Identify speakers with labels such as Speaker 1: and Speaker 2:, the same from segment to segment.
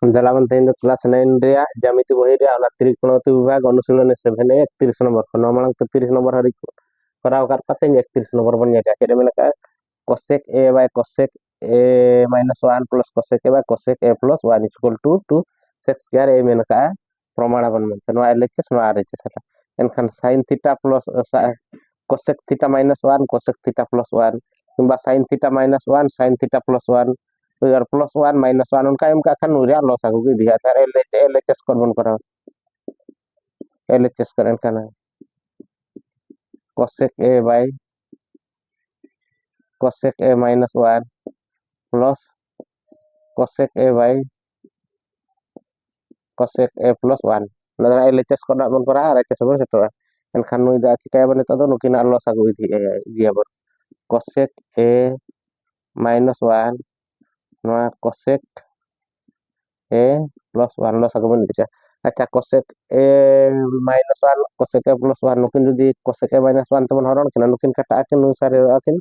Speaker 1: जलावन तेन क्लास 9 रे ज्यामिति बही रे आला त्रिकोणमिति विभाग अनुशीलन 7 ए 31 नंबर को नमांक 30 नंबर हरि कराव कर पाते 31 नंबर बन जाए क्या मैंने कहा cosec A by cosec A minus 1 plus cosec A by cosec A plus 1 equal to 2 sec square A मैंने कहा प्रमाण बन मन नो एलएचएस नो आरएचएस हला एनखान sin theta plus cosec theta minus 1 cosec theta plus 1 किंबा sin theta minus 1 sin theta plus 1 और plus 1 minus 1 उनका इनका खान नुरिया लॉस आगु की दिया था एलएचएस कर बन करा एलएचएस करें खाना cosec A by cosec A minus 1 plus cosec A by cosec A plus 1 नजर एलएचएस करना बन करा आरएचएस बन सेटवा एनखान नुई दा चिकाय बने तो नुकिन लॉस आगु दिया बर कोसेक ए माइनस 1 नोआ कोसेक ए प्लस 1 लॉस आगु बन दिया अच्छा कोसेक ए माइनस 1 कोसेक ए प्लस 1 नुकिन जदी कोसेक ए माइनस 1 तमन हरण किना नुकिन काटा आकिन नु सारे आकिन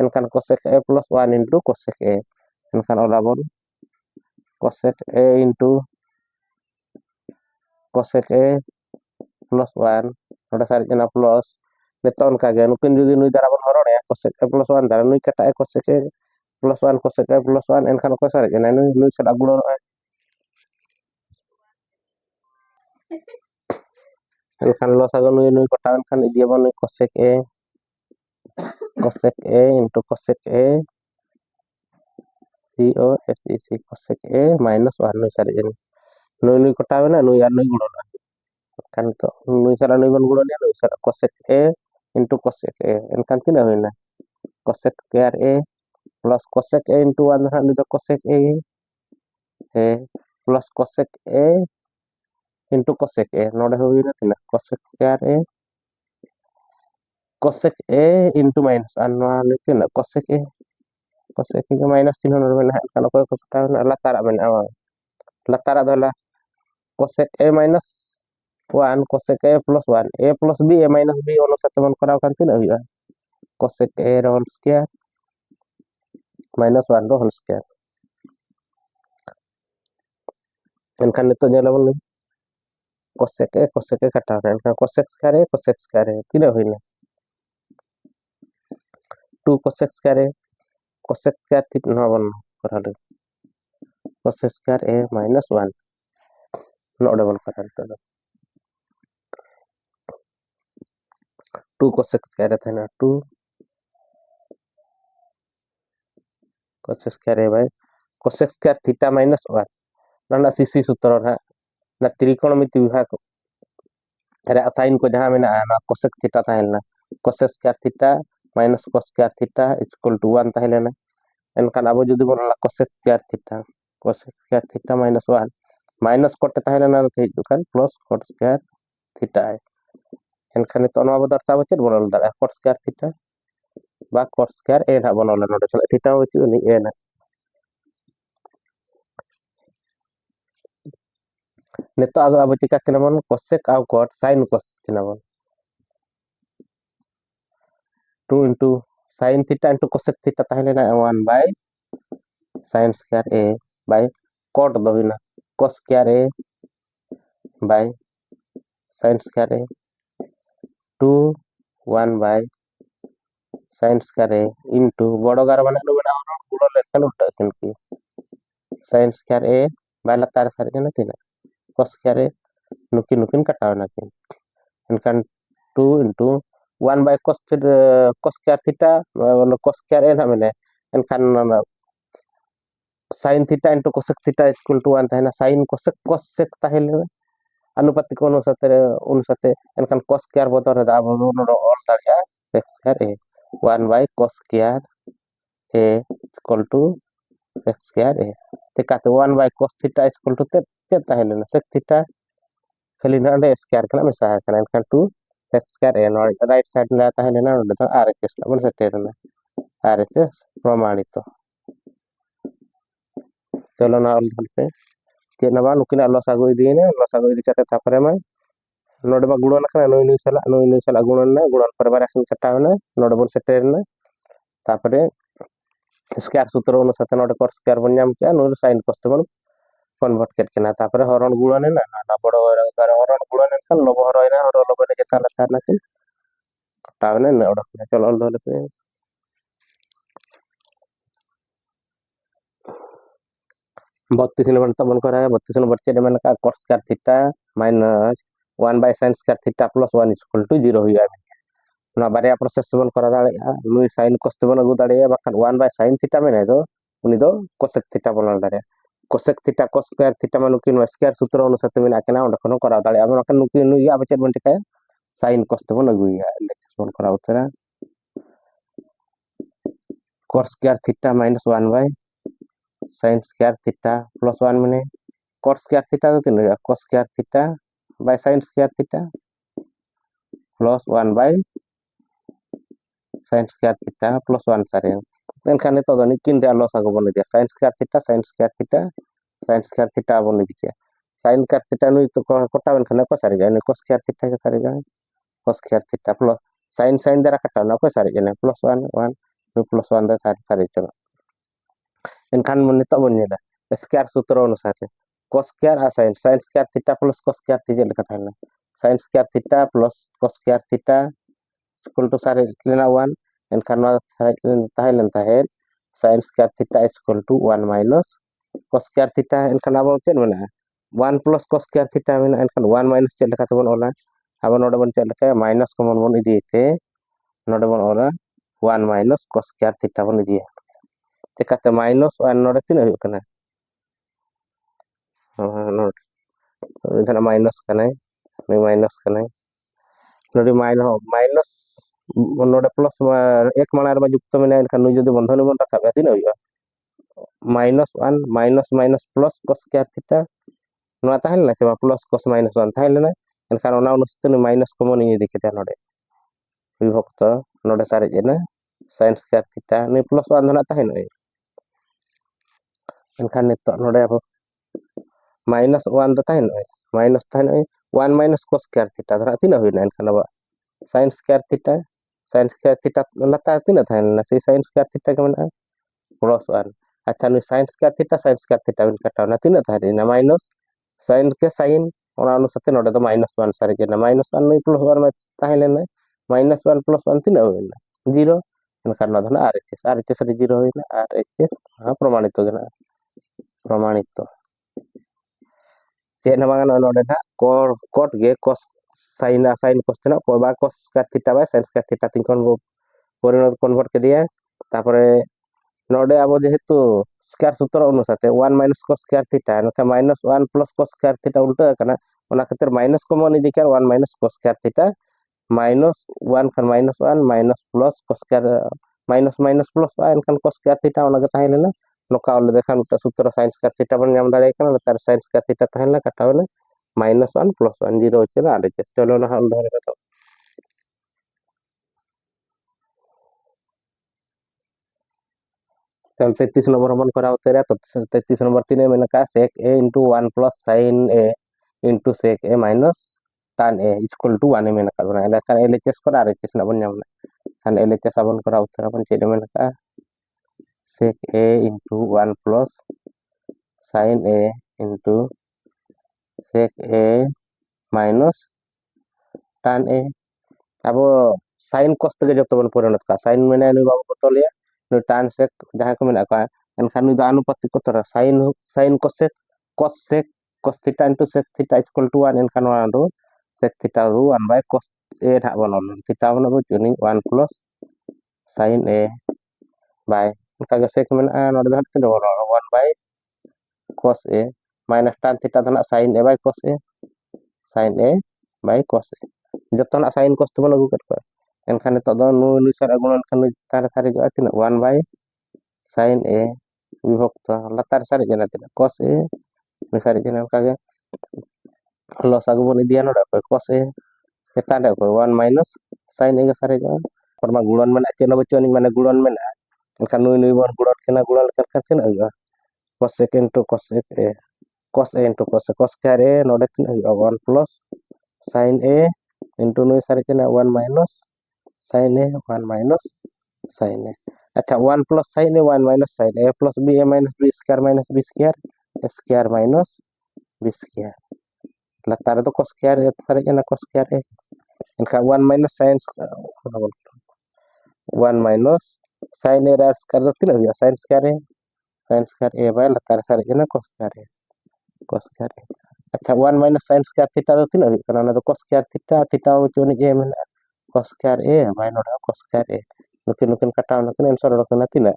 Speaker 1: एनखान कोसेक ए प्लस 1 इनटू कोसेक ए एनखान ओलाबन कोसेक ए इनटू कोसेक ए प्लस 1 नोडा सारे जना प्लस नेतन का गे नुकिन जदी नुई दारा बन हरण या कोसेक ए प्लस 1 दारा नुई काटा ए कोसेक ए प्लस 1 कोसेक ए प्लस 1 एनखान को सारे जना नुई सला गुणन एनखान लॉस आगु नुई काटा एनखान इदिया बन cosec A into cosec A C O S E C cosec A minus 1 नुई सारे जन नुई कटावे ना नुई यार नुई गुणन kan to नुई सारा नुई बन गुणन या नुई सारा कोसेक ए इनटू कोसेक ए एनखान तिना होइना cosec square a plus cosec A into 1 हां नुई cosec A plus cosec A into cosec a नोडे होइना तिना cosec square a cosec A into minus 1 नुआ तिना कोसेक ए के माइनस चिन्ह नोडे मेना kan ko katawe latara mena latara dola cosec A minus 1 cosec A plus 1 a plus b a minus b ono satu man कराव kan tina हुआ cosec a whole square minus 1 रो whole square एनखान नितो जेलाबन cosec ए कटाव एनखान cosec square tina हुइना 2 cosec square theta नबन कराले कोसेक स्क्वायर ए माइनस 1 नोडे बन कराले तो 2 कोसेक स्क्वायर था ना 2 cosec square a by cosec square theta minus 1 ना सीसी सूत्र ना ना त्रिकोणमिति विभाग अरे साइन को जहां में ना कोसेक थीटा था ना cosec square theta minus cos square theta equal to 1 था ना एनखान अब जदी बन cosec square theta minus 1 minus cot था ना हिजुकान प्लस कोट स्क्वायर थीटा है एनखान तो नवा बदरता बचेत बनल दा कोट स्क्वायर थीटा बा कोट स्क्वायर ए ना बनल नोडे चले थीटा होची उनी ए ना नेतो आगो अब चिका किना बन कोसेक आउ कोट साइन कोस किना बन 2 into sin theta into cosec theta ताहले ना 1 by sin square a by cot दो ना cos square a by sin square a 2 1 by sin square a into बड़ो गार बना नो बना गुणो लेखन उल्टा किनकी sin square a by लतार सारे जन थिना cos square a नुकी नुकिन कटाव ना किन इनकान 2 into 1 by cos square theta cos square a ना मैंने इनकान sin theta into cosec theta is equal to 1 tahena sin cosec tahele अनुपातिक अनुसाते एनखान cos square बदर दा अब नो ऑल दाड़िया sec square a 1 by cos square a equal to sec square a तेकाते 1 by cos theta is equal to ते tahele ना sec theta खाली ना ले square kana मिसा है kana एनखान 2 sec square a नो राइट साइड ना tahele ना नो RHS ना बन सेटे ना RHS प्रमाणित चलो ना ऑल पे के नबा नुकिना लसागु इदिने लसागु इदि कते तापरे मा नोडे बा गुणन kana नोई सला गुणन ना गुणन पर बार एक्शन कटावना नोडे बन सेटेरना तापरे स्क्वायर सूत्र अनुसार नोडे कोट स्क्वायर बन जाम क्या नोडे sin कोस बन convert ket kena tapore horon gulan na na bodo gara horon gulan kan lobo horoina horo lobo ne kita latar nakin tawne na odok na cholo ol dole pe 32 nomor teman kora 32 nomor c mana ka cos square theta minus 1 by sin square theta plus 1 is equal to 0 huya na barya proses teman kora dale nui sin cos teman agu dale bakan 1 by sin theta mena do uni do cosec theta bonal dale cosec theta cos square theta manukin square sutra anusate mena kena onda kono kora dale aba kan nukin nui aba chet bonte kaya sin cos teman agu ya teman kora utara cos square theta minus 1 by sin square theta plus 1 mene cos square theta itu tidak cos square theta by sin square theta plus 1 by sin square theta plus 1 sare dan kan itu dan kin dia los aku boleh dia sin square theta sin square theta boleh dia sin square theta nu itu kota kan kenapa sare jadi cos square theta ke sare jadi cos square theta plus sin darah kata nak sare jadi plus 1 1 plus 1 dah sare sare coba kan menito boleh dah square sutra अनुसार cos square sin square theta plus cos square theta kata sin square theta plus cos square theta equal to sare lena 1 and karena tahan tahan sin square theta is equal to 1 minus cos square theta and karena abang chen mana 1 plus cos square theta mana and kan 1 minus chen kata bon ola abang noda bon chen kata minus common bon idi te noda bon ola 1 minus cos square theta bon idi kata minus 1 noda tin ayuk kana noda इधर minus करना है नहीं minus करना है नोडी minus नोडे plus एक मानार में युक्त में एनखान नुई जदि बंधन बन रखा तीन हुआ minus 1 minus minus plus cos square theta नोआ ताहेन ना चबा प्लस cos माइनस 1 ताहेन ना एनखान ओना अनुस्ते माइनस कमन ini dikita नोडे विभक्त नोडे सारे जेना sin square theta ni plus 1 ना ताहेन एनखान नितो नोडे अब minus 1 ताहेन minus ताहेन 1 minus cos square theta धरा तीन हुई ना एनखान अब sin square theta lata tina tahan na si sin square theta ke mana plus 1 अच्छा नु sin square theta win kata na tina tahan na minus sin ke sin ona anu sate noda to minus 1 sare ke na minus 1 ni plus 1 ma tahan na minus 1 plus 1 tina win na 0 kan karena dhana RHS ada 0 win na RHS प्रमाणित gana प्रमाणित चे na mangan noda na cot ge cos sin cos tina ko ba cos square theta by sin square theta tingkon go পরিণত convert কে দিয়ে তারপরে নডে আবো যেহেতু square সূত্র অনুসারে 1 minus cos square theta নকে minus 1 plus cos square theta উল্টো kana ona khatir minus common ini kan 1 minus cos square theta minus 1 kan minus 1 minus plus cos square minus minus plus 1 kan cos square theta ona ke tahenna noka ole dekhan uta sutra sin square theta ban nyam dare kan tar sin square theta tahenna kata ole minus 1 plus 1 0 chela ada chelo na hal dhare kata Kalau 33 nomor मन करा होते रहा तो 33 nomor 3 मैंने कहा sec a into 1 plus sin a into sec a minus tan a equal to 1 मैंने कहा बनाया kan LHS को RHS ना बन जाना kan LHS abon kora utara pun jadi मैंने कहा sec a into 1 plus sin a into sec a minus tan a अब sin cos तक जब तबन परिणत का sin मैंने नु बाबू betul ya नु tan sec जहां को मैंने कहा एनखान नु अनुपातिक को तरह sin cos sec cos theta into sec theta equal to 1 एनखान wana do sec theta ru 1 by cos a dak bonon theta bonon bu juni 1 plus sin a by kaga sec मैंने node dah tin 1 by cos a minus tan theta dana sin a by cos a sin a by cos a जतो ना sin cos तबन agu kat ko एनखान नितो do nu nu sar agunan kan tar sare jo atin 1 by sin a विभक्त latar sare jena tin cos a nu sare jena kaga los agu bon idian oda ko cos a kita ada ko 1 minus sin a ga sare jo perma gulan men ake no bachoni mana gulan men एनखान nu nu bon gulan kena gulan kan kan tin ayu cos sec into cos sec a cos a into cos square a node tin ayu 1 plus sin a into nu sare jena 1 minus sin a 1 minus sin a अच्छा 1 plus sin a 1 minus sin a plus b a minus b square square minus B square latar itu cos square ya tarik na cos square इनका 1 minus sin 1 minus sin a square itu tidak ya sin square a by latar tarik na cos square अच्छा 1 minus sin square theta itu tidak karena ada cos square theta theta itu ni je mana cos square a by no cos square a mungkin mungkin kata mungkin answer orang tidak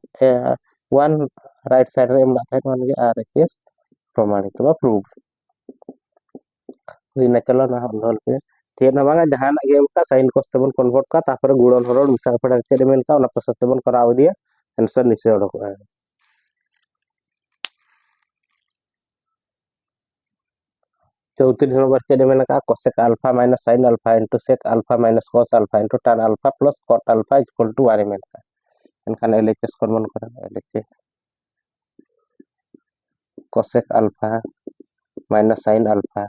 Speaker 1: 1 right side re mula thai man ge r is प्रमाणित बा prove ina chalo na hol pe thir na banga jahan ge ka sin cos tebon convert ka tapore guron horor misal pada che men ka ona process tebon korao dia answer niche odok 34 nomor che men ka cosec alpha minus sin alpha into sec alpha minus cos alpha into tan alpha plus cot alpha is equal to 1 men ka इनका LHS common करा LHS cosec alpha minus sin alpha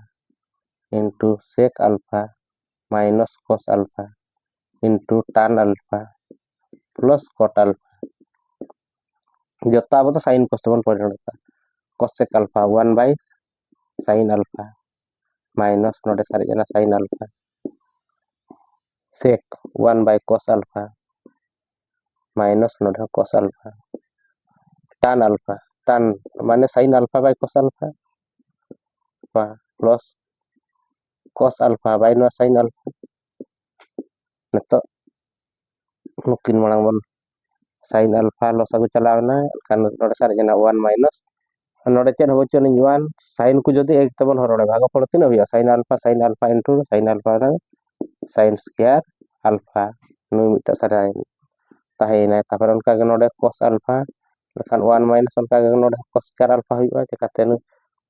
Speaker 1: into sec alpha minus cos alpha into tan alpha plus cot alpha जता अब तो sin cos तबन परिणत cosec alpha 1 by sin alpha minus नोडे सारे जना sin alpha sec 1 by cos alpha minus नोडे cos alpha tan alpha tan माने sin alpha by cos alpha plus cos alpha by no sin alpha nito mungkin malang mon sin alpha los aku चलावना kan नोडे सारे जना 1 minus नोडे chain हो चन 1 sin को जदि एक तबन हरोडे भाग पड़ती न होया sin alpha into sin alpha na sin square alpha nu mita sarai tahina tapar onka ge node cos alpha lekan 1 minus onka ge node cos square alpha हुआ चिकाते न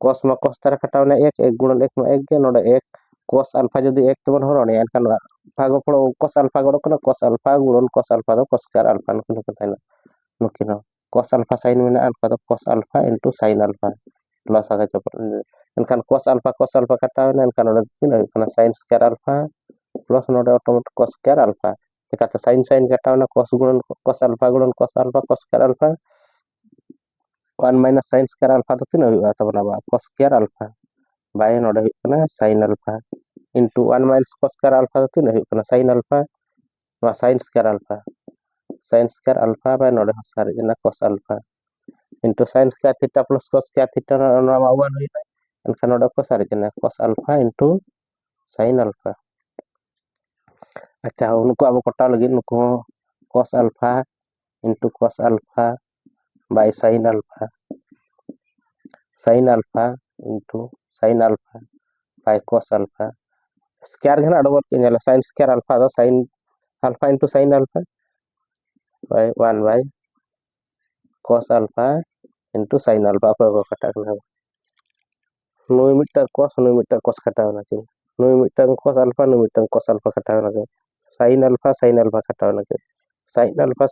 Speaker 1: cos ma cos tara कटावना 1 गुणन 1 ma 1 ge node 1 cos alpha जदि 1 तबन हरोडे एनkan भाग पड़ो cos alpha गडो कना cos alpha गुणन cos alpha do cos square alpha नु कताina mungkin cos alpha sin mina alpha do cos alpha into sin alpha plus aga coba kan cos alpha kata kan udah tin kana sin square alpha plus node automatic cos square alpha kata sin kata na cos gunan cos alpha cos square alpha 1 minus sin square alpha to tin atau apa cos square alpha by node kana sin alpha into 1 minus cos square alpha to tin kana sin alpha wa sin square alpha by node sare jena cos alpha into sin square theta plus cos square theta na ma 1 hoy kan node cos sare jena cos alpha into sin alpha अच्छा उनको अब कटा लगी उनको cos alpha into cos alpha by sin alpha into sin alpha by cos alpha square घना double के जाला sin square alpha do sin alpha into sin alpha by 1 by cos alpha into sin alpha apa kata kena nui mita cos kata na kin nui mita cos alpha kata na sin alpha kata na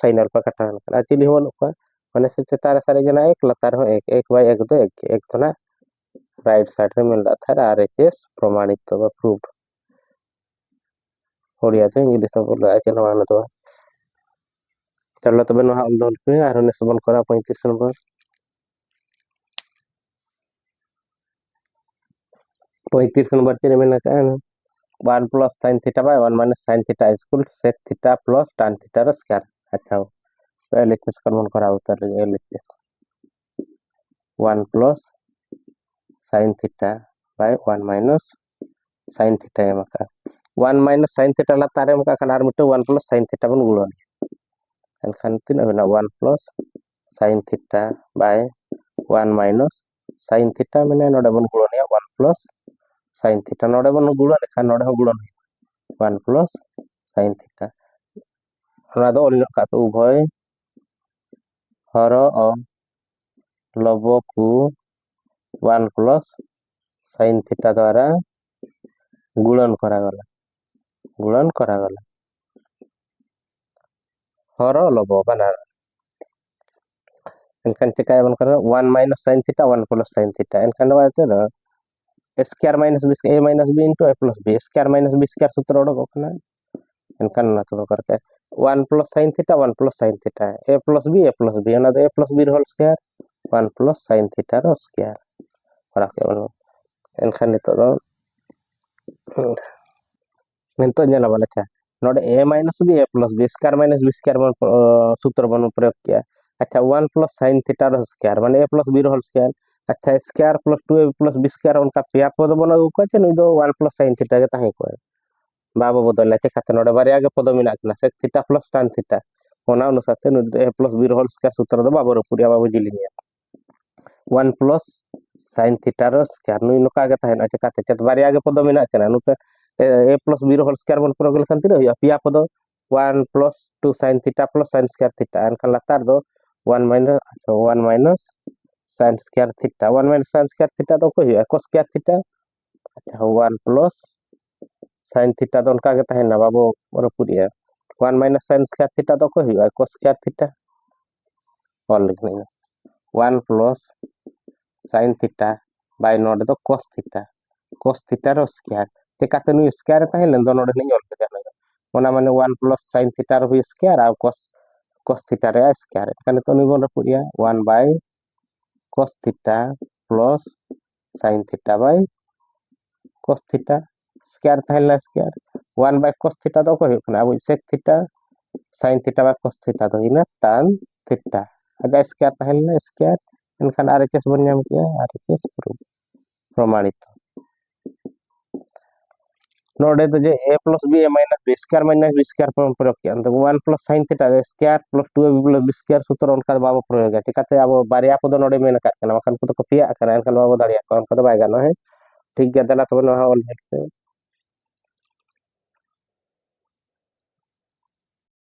Speaker 1: sin alpha kata na actually हो लोग माने से तारा सारे जना एक लतार हो एक bye एक दो एक तो ना राइट साइड में मिल रहा था आरएचएस प्रमाणित तो प्रूव्ड ओडिया तो इंग्लिश में बोल रहा है चलो आना तो चलो तबे नो हम दोन पे आरो ने सबन करा 35 नंबर 35 नंबर चले में ना 1 plus sin theta by 1 minus sin theta is equal to sec theta plus tan theta रो स्क्वायर अच्छा हो तो एलएचएस कॉमन करा उतर LHS 1 plus sin theta by 1 minus sin theta ya maka 1 minus sin theta la tare maka kan armito 1 plus sin theta pun gulon kan tin abena 1 plus sin theta by 1 minus sin theta mene node bon gulon ya 1 plus sin theta node bon gulon kan node ho gulon 1 plus sin theta ona do olino ka to ubhoy horo o loboku 1 plus sin theta द्वारा गुणन କରାଗଲା हर लब बना इनखान चिका बन कर 1 minus sin theta 1 plus sin theta इनखान बात है square minus b a minus b into a plus b square minus b square सूत्र ओडो कना इनखान ना तो करते 1 plus sin theta 1 plus sin theta a plus b ओना a plus b whole square 1 plus sin theta रो square ᱠᱚᱨᱟᱣ ᱠᱮᱜᱼᱟ ᱵᱚᱱ ᱮᱱᱠᱷᱟᱱ ᱱᱤᱛᱚᱜ ᱧᱮᱞᱟᱵᱚᱱ ᱟᱪᱪᱷᱟ नोडे a minus b a plus b square minus b square बन सूत्र बन प्रयोग किया अच्छा 1 प्लस sin थीटा रो स्क्वायर माने a प्लस b रो होल स्क्वायर अच्छा square plus 2a plus b square उनका पेया पद बन अगु को छ नुई दो 1 प्लस sin थीटा के ताहे को बाबा बदल लेते खाते नोडे बारिया के पद मिना कना sec theta plus tan theta ओना अनुसार ते नुई a प्लस b रो होल स्क्वायर सूत्र दो बाबा रो पुरिया बाबू जिलिनिया 1 प्लस sin थीटा रो स्क्वायर नुई नुका के ताहे अच्छा खाते चत बारिया के पद मिना कना नुते a plus b रो होल स्क्वायर बन प्रयोग लेखन तिना हुआ पिया पद 1 plus 2 sin theta plus sin square theta एनखान लातार दो 1 minus sin square theta 1 minus sin square theta तो को हुआ cos स्क्वायर थीटा अच्छा 1 plus sin थीटा तो उनका के ताहेना बाबू रो पुरिया 1 minus sin स्क्वायर थीटा तो को हुआ cos स्क्वायर थीटा और लिखने 1 plus sin theta by node तो cos थीटा रो स्क्वायर चिकाते नु स्क्वायर ताहे लेन दो नोड नहीं ऑल के जाना ओना माने 1 प्लस sin थीटा रो स्क्वायर आ cos थीटा रे स्क्वायर कने तो नु बोन पुरिया 1 by cos theta plus sin theta by cos theta square ताहे ला स्क्वायर 1 बाय cos थीटा तो को होना अब sec theta sin theta by cos theta तो इना tan थीटा अगर स्क्वायर ताहे ला स्क्वायर इनखान आरएचएस बन नाम किया आरएचएस प्रमाणित नोडे तो जे a plus b a minus b square पर प्रयोग किया तो 1 plus sin theta square plus 2ab plus b square सूत्र उनका बाबू प्रयोग है टिकाते अब बारिया पद नोडे मेन का कना वखन को तो कपिया कना एनखान बाबू दाड़िया को उनका तो बाय गानो है ठीक गया दला तो नहा ऑल